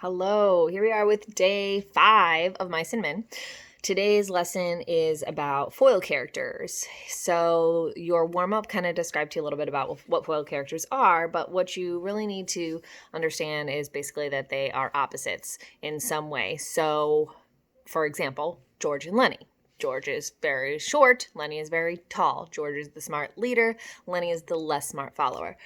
Hello, here we are with day 5 of Mice and Men. Today's lesson is about foil characters. So your warm-up kind of described to you a little bit about what foil characters are, but what you really need to understand is basically that they are opposites in some way. So, for example, George and Lenny. George is very short, Lenny is very tall. George is the smart leader, Lenny is the less smart follower.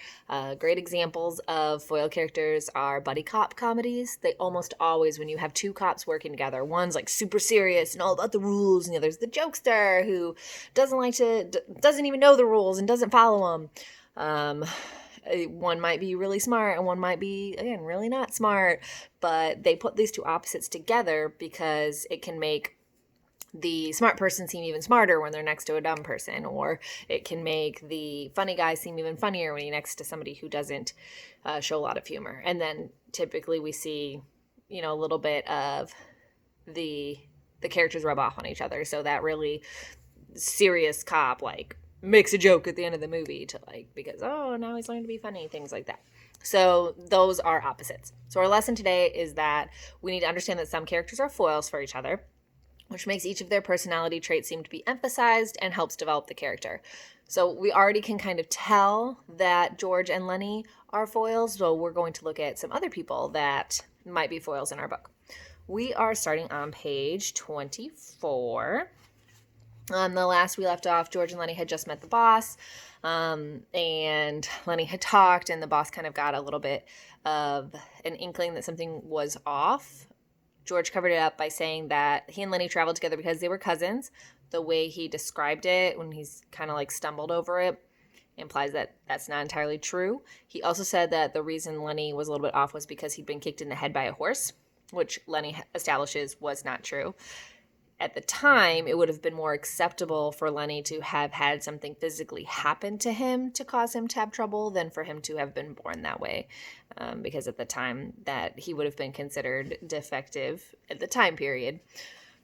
Great examples of foil characters are buddy cop comedies. They almost always, when you have two cops working together, one's like super serious and all about the rules, and the other's the jokester who doesn't even know the rules and doesn't follow them. One might be really smart and one might be, again, really not smart, but they put these two opposites together because it can make the smart person seem even smarter when they're next to a dumb person, or it can make the funny guy seem even funnier when he's next to somebody who doesn't show a lot of humor. And then typically we see, a little bit of the characters rub off on each other. So that really serious cop makes a joke at the end of the movie to because now he's learning to be funny, things like that. So those are opposites. So our lesson today is that we need to understand that some characters are foils for each other, which makes each of their personality traits seem to be emphasized and helps develop the character. So we already can kind of tell that George and Lenny are foils, so we're going to look at some other people that might be foils in our book. We are starting on page 24. On the last we left off, George and Lenny had just met the boss, and Lenny had talked, and the boss kind of got a little bit of an inkling that something was off. George covered it up by saying that he and Lenny traveled together because they were cousins. The way he described it when he's kind of stumbled over it implies that that's not entirely true. He also said that the reason Lenny was a little bit off was because he'd been kicked in the head by a horse, which Lenny establishes was not true. At the time, it would have been more acceptable for Lenny to have had something physically happen to him to cause him to have trouble than for him to have been born that way. Because at the time that he would have been considered defective at the time period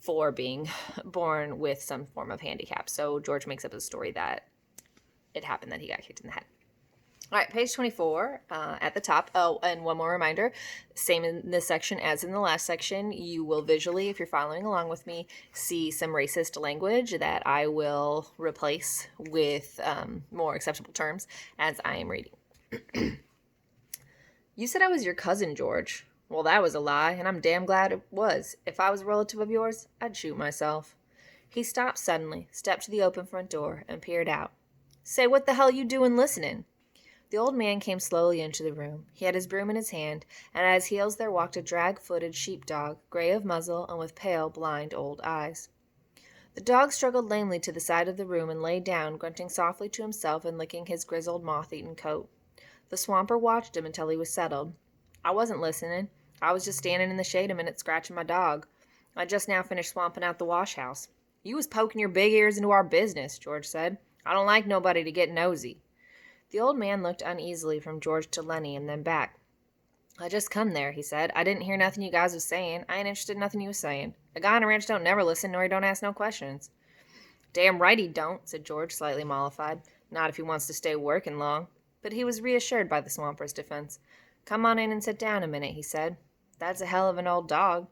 for being born with some form of handicap. So George makes up a story that it happened that he got kicked in the head. All right, page 24 at the top. Oh, and one more reminder, same in this section as in the last section, you will visually, if you're following along with me, see some racist language that I will replace with more acceptable terms as I am reading. You said I was your cousin, George. Well, that was a lie, and I'm damn glad it was. If I was a relative of yours, I'd shoot myself. He stopped suddenly, stepped to the open front door, and peered out. Say, what the hell you doing listening? The old man came slowly into the room. He had his broom in his hand, and at his heels there walked a drag-footed sheepdog, gray of muzzle and with pale, blind old eyes. The dog struggled lamely to the side of the room and lay down, grunting softly to himself and licking his grizzled, moth-eaten coat. The swamper watched him until he was settled. I wasn't listening. I was just standing in the shade a minute scratching my dog. I just now finished swamping out the wash house. You was poking your big ears into our business, George said. I don't like nobody to get nosy. The old man looked uneasily from George to Lenny and then back. I just come there, he said. I didn't hear nothing you guys was saying. I ain't interested in nothing you was saying. A guy on a ranch don't never listen, nor he don't ask no questions. Damn right he don't, said George, slightly mollified. Not if he wants to stay working long. But he was reassured by the swamper's defense. Come on in and sit down a minute, he said. That's a hell of an old dog.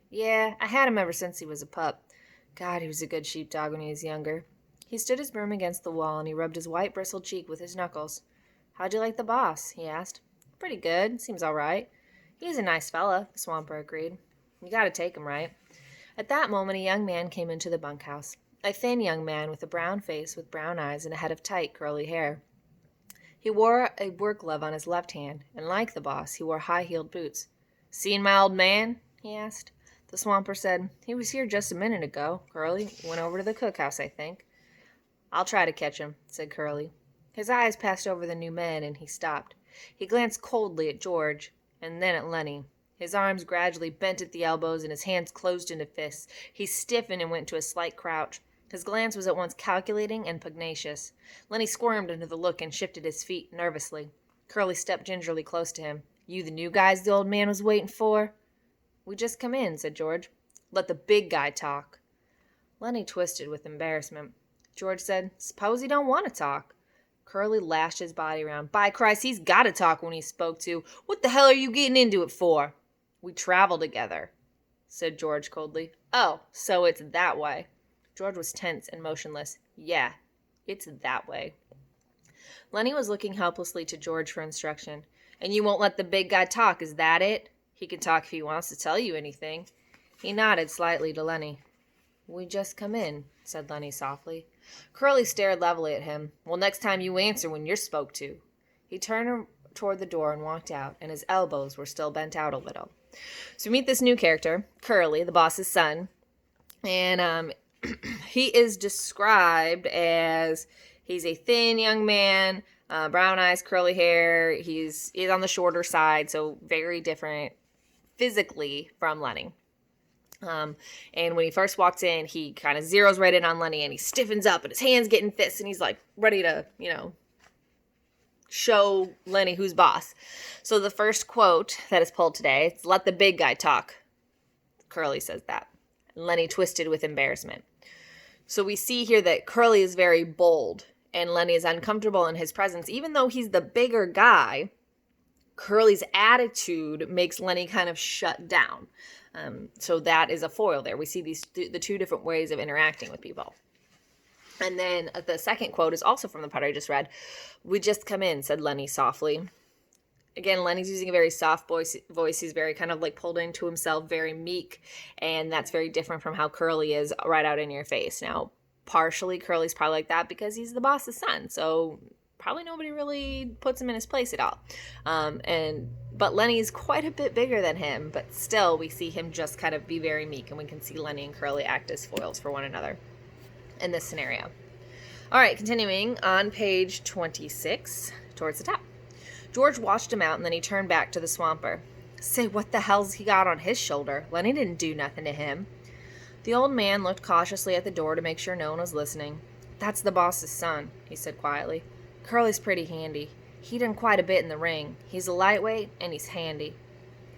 Yeah, I had him ever since he was a pup. God, he was a good sheepdog when he was younger. He stood his broom against the wall, and he rubbed his white bristled cheek with his knuckles. How'd you like the boss? He asked. Pretty good. Seems all right. He's a nice fella, the swamper agreed. You gotta take him right. At that moment, a young man came into the bunkhouse. A thin young man with a brown face, with brown eyes, and a head of tight, curly hair. He wore a work glove on his left hand, and like the boss, he wore high-heeled boots. Seen my old man? He asked. The swamper said, He was here just a minute ago. Curly went over to the cookhouse, I think. I'll try to catch him, said Curly. His eyes passed over the new man, and he stopped. He glanced coldly at George, and then at Lenny. His arms gradually bent at the elbows, and his hands closed into fists. He stiffened and went to a slight crouch. His glance was at once calculating and pugnacious. Lenny squirmed under the look and shifted his feet nervously. Curly stepped gingerly close to him. You the new guys the old man was waiting for? We just come in, said George. Let the big guy talk. Lenny twisted with embarrassment. George said, Suppose he don't want to talk. Curly lashed his body around. By Christ, he's got to talk when he's spoke to. What the hell are you getting into it for? We travel together, said George coldly. Oh, so it's that way. George was tense and motionless. Yeah, it's that way. Lenny was looking helplessly to George for instruction. And you won't let the big guy talk, is that it? He can talk if he wants to tell you anything. He nodded slightly to Lenny. We just come in, said Lenny softly. Curly stared levelly at him. Well, next time you answer when you're spoke to. He turned toward the door and walked out, and his elbows were still bent out a little. So we meet this new character, Curly, the boss's son. And he is described as he's a thin young man, brown eyes, curly hair. He's on the shorter side, so very different physically from Lenny. And when he first walks in, he kind of zeroes right in on Lenny, and he stiffens up, and his hands get in fists, and he's like ready to, show Lenny who's boss. So the first quote that is pulled today, it's let the big guy talk. Curly says that. Lenny twisted with embarrassment. So we see here that Curly is very bold, and Lenny is uncomfortable in his presence. Even though he's the bigger guy, Curly's attitude makes Lenny kind of shut down. So that is a foil there. We see the two different ways of interacting with people. And then the second quote is also from the part I just read. We just come in, said Lenny softly. Again, Lenny's using a very soft voice. He's very kind of like pulled into himself, very meek. And that's very different from how Curly is right out in your face. Now, partially Curly's probably like that because he's the boss's son. So probably nobody really puts him in his place at all. But Lenny's quite a bit bigger than him. But still, we see him just kind of be very meek. And we can see Lenny and Curly act as foils for one another in this scenario. All right, continuing on page 26, towards the top. George watched him out, and then he turned back to the swamper. Say, what the hell's he got on his shoulder? Lenny didn't do nothing to him. The old man looked cautiously at the door to make sure no one was listening. That's the boss's son, he said quietly. Curly's pretty handy. He done quite a bit in the ring. He's a lightweight, and he's handy.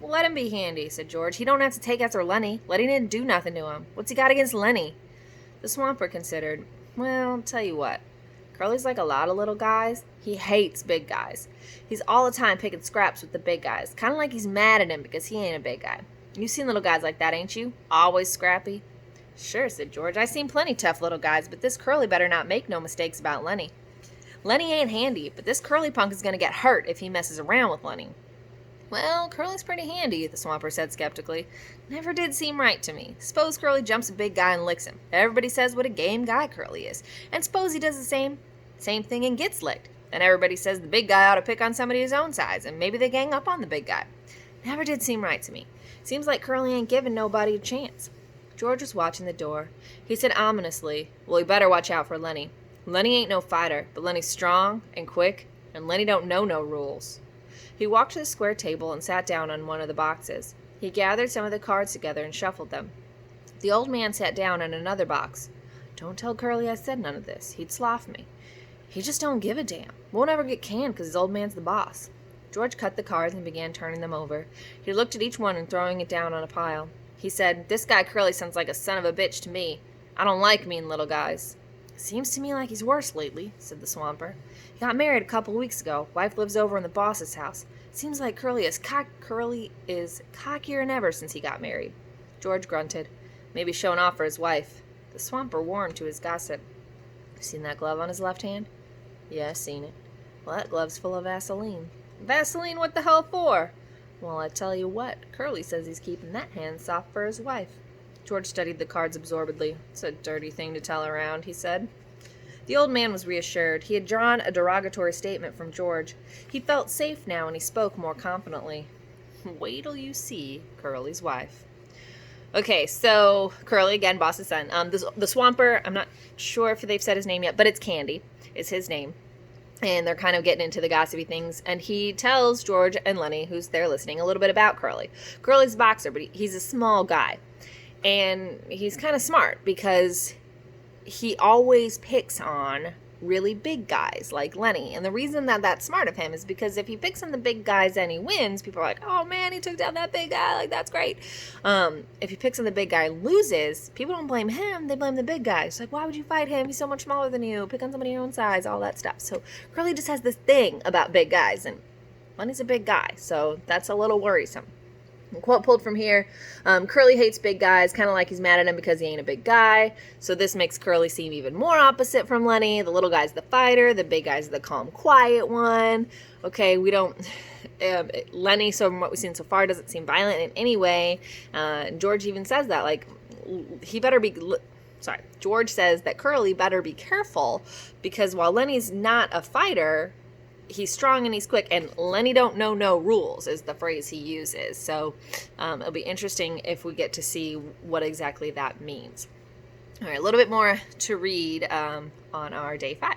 Well, let him be handy, said George. He don't have to take after Lenny. Lenny didn't do nothing to him. What's he got against Lenny? The swamper considered. Well, I'll tell you what. Curly's like a lot of little guys. He hates big guys. He's all the time picking scraps with the big guys. Kind of like he's mad at him because he ain't a big guy. You've seen little guys like that, ain't you? Always scrappy. Sure, said George. I've seen plenty tough little guys, but this Curly better not make no mistakes about Lenny. Lenny ain't handy, but this Curly punk is going to get hurt if he messes around with Lenny. Well, Curly's pretty handy, the swamper said skeptically. Never did seem right to me. Suppose Curly jumps a big guy and licks him. Everybody says what a game guy Curly is. And suppose he does the same thing and gets licked. And everybody says the big guy ought to pick on somebody his own size, and maybe they gang up on the big guy. Never did seem right to me. Seems like Curly ain't giving nobody a chance. George was watching the door. He said ominously, well, we better watch out for Lenny. Lenny ain't no fighter, but Lenny's strong and quick, and Lenny don't know no rules. He walked to the square table and sat down on one of the boxes. He gathered some of the cards together and shuffled them. The old man sat down on another box. Don't tell Curly I said none of this. He'd slough me. He just don't give a damn. Won't ever get canned because his old man's the boss. George cut the cards and began turning them over. He looked at each one and throwing it down on a pile. He said, this guy Curly sounds like a son of a bitch to me. I don't like mean little guys. Seems to me like he's worse lately, said the swamper. He got married a couple weeks ago. Wife lives over in the boss's house. Seems like Curly is cockier than ever since he got married. George grunted. Maybe showing off for his wife. The swamper warmed to his gossip. Seen that glove on his left hand? Yeah, seen it. Well, that glove's full of Vaseline. Vaseline, what the hell for? Well, I tell you what, Curly says he's keeping that hand soft for his wife. George studied the cards absorbedly. It's a dirty thing to tell around, he said. The old man was reassured. He had drawn a derogatory statement from George. He felt safe now, and he spoke more confidently. Wait till you see Curly's wife. Okay, so Curly, again, boss's son. The swamper, I'm not sure if they've said his name yet, but it's Candy is his name. And they're kind of getting into the gossipy things. And he tells George and Lenny, who's there listening, a little bit about Curly. Curly's a boxer, but he's a small guy. And he's kind of smart because he always picks on really big guys like Lenny. And the reason that that's smart of him is because if he picks on the big guys and he wins, people are like, oh man, he took down that big guy. Like, that's great. If he picks on the big guy and loses, people don't blame him. They blame the big guy. It's like, why would you fight him? He's so much smaller than you. Pick on somebody your own size, all that stuff. So Curly just has this thing about big guys. And Lenny's a big guy. So that's a little worrisome. Quote pulled from here, Curly hates big guys, kind of like he's mad at him because he ain't a big guy. So this makes Curly seem even more opposite from Lenny. The little guy's the fighter, the big guy's the calm, quiet one. Okay, we don't... Lenny, so from what we've seen so far, doesn't seem violent in any way. And George even says that, like, he better be... George says that Curly better be careful because while Lenny's not a fighter... he's strong and he's quick, and Lenny don't know no rules is the phrase he uses. So it'll be interesting if we get to see what exactly that means. All right, a little bit more to read on our day 5.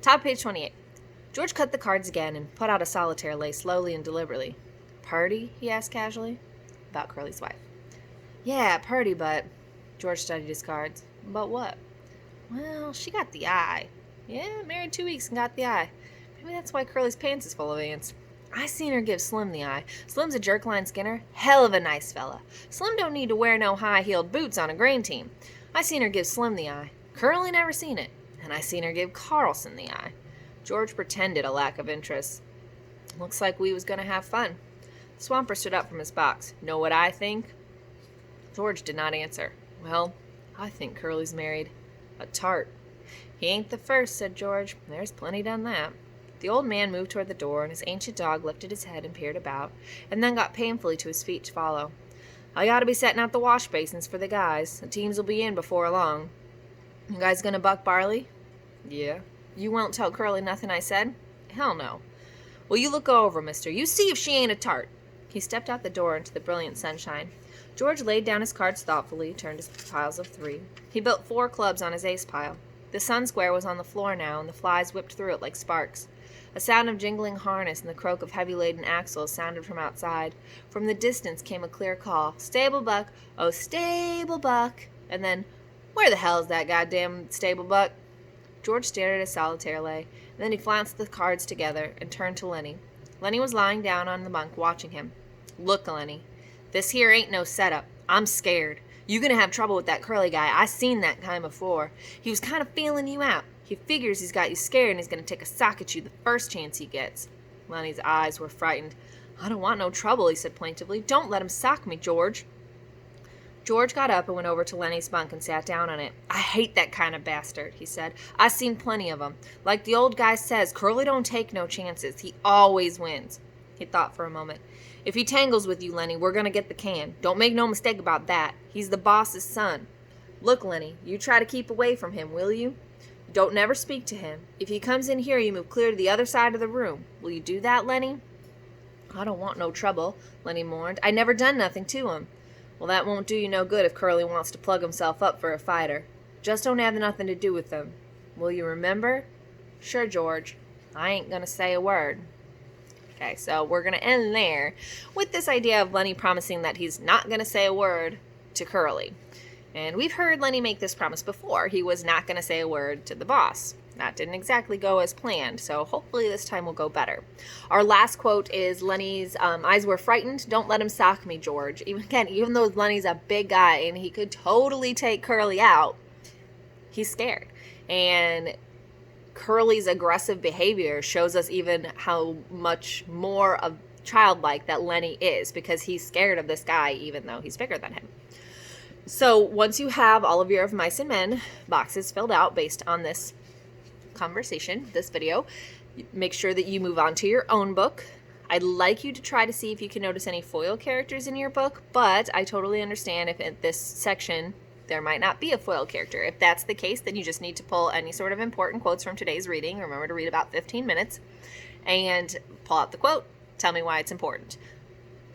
Top page 28. George cut the cards again and put out a solitaire lay slowly and deliberately. Party? He asked casually. About Curly's wife. Yeah, party, but... George studied his cards. But what? Well, she got the eye. Yeah, married 2 weeks and got the eye. Maybe that's why Curly's pants is full of ants. I seen her give Slim the eye. Slim's a jerk-line Skinner. Hell of a nice fella. Slim don't need to wear no high-heeled boots on a grain team. I seen her give Slim the eye. Curly never seen it. And I seen her give Carlson the eye. George pretended a lack of interest. Looks like we was gonna have fun. Swamper stood up from his box. Know what I think? George did not answer. Well, I think Curly's married. A tart. He ain't the first, said George. There's plenty done that. The old man moved toward the door, and his ancient dog lifted his head and peered about, and then got painfully to his feet to follow. I gotta be setting out the wash basins for the guys. The teams will be in before long. You guys gonna buck barley? Yeah. You won't tell Curly nothing I said? Hell no. Well, you look over, mister. You see if she ain't a tart. He stepped out the door into the brilliant sunshine. George laid down his cards thoughtfully, turned his piles of 3. He built 4 clubs on his ace pile. The sun square was on the floor now, and the flies whipped through it like sparks. A sound of jingling harness and the croak of heavy-laden axles sounded from outside. From the distance came a clear call. Stable Buck! Oh, Stable Buck! And then, where the hell's that goddamn Stable Buck? George stared at his solitaire lay, and then he flounced the cards together and turned to Lenny. Lenny was lying down on the bunk watching him. Look, Lenny, this here ain't no setup. I'm scared. You gonna have trouble with that Curly guy. I seen that kind before. He was kind of feeling you out. He figures he's got you scared and he's gonna take a sock at you the first chance he gets. Lenny's eyes were frightened. I don't want no trouble, he said plaintively. Don't let him sock me, George. George got up and went over to Lenny's bunk and sat down on it. I hate that kind of bastard, he said. I seen plenty of 'em. Like the old guy says, Curly don't take no chances. He always wins. He thought for a moment. If he tangles with you, Lenny, we're gonna get the can. Don't make no mistake about that. He's the boss's son. Look, Lenny, you try to keep away from him, will you? Don't never speak to him. If he comes in here, you move clear to the other side of the room. Will you do that, Lenny? I don't want no trouble, Lenny mourned. I never done nothing to him. Well, that won't do you no good if Curly wants to plug himself up for a fighter. Just don't have nothing to do with them. Will you remember? Sure, George. I ain't gonna say a word. Okay, so we're gonna end there with this idea of Lenny promising that he's not gonna say a word to Curly. And we've heard Lenny make this promise before. He was not gonna say a word to the boss. That didn't exactly go as planned, so hopefully this time will go better. Our last quote is Lenny's eyes were frightened. Don't let him sock me, George. Even though Lenny's a big guy and he could totally take Curly out, he's scared. And Curly's aggressive behavior shows us even how much more of childlike that Lenny is because he's scared of this guy even though he's bigger than him. So once you have all of your Of Mice and Men boxes filled out based on this conversation, this video, make sure that you move on to your own book. I'd like you to try to see if you can notice any foil characters in your book, but I totally understand if in this section there might not be a foil character. If that's the case, then you just need to pull any sort of important quotes from today's reading. Remember to read about 15 minutes and pull out the quote. Tell me why it's important.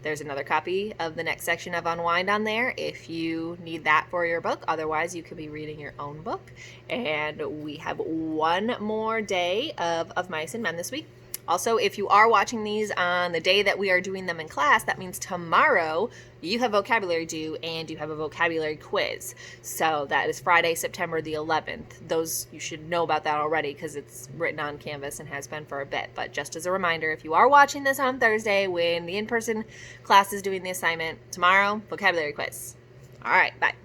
There's another copy of the next section of Unwind on there if you need that for your book. Otherwise, you could be reading your own book. And we have one more day of Mice and Men this week. Also, if you are watching these on the day that we are doing them in class, that means tomorrow you have vocabulary due and you have a vocabulary quiz. So that is Friday, September the 11th. Those, you should know about that already because it's written on Canvas and has been for a bit. But just as a reminder, if you are watching this on Thursday when the in-person class is doing the assignment, tomorrow, vocabulary quiz. All right, bye.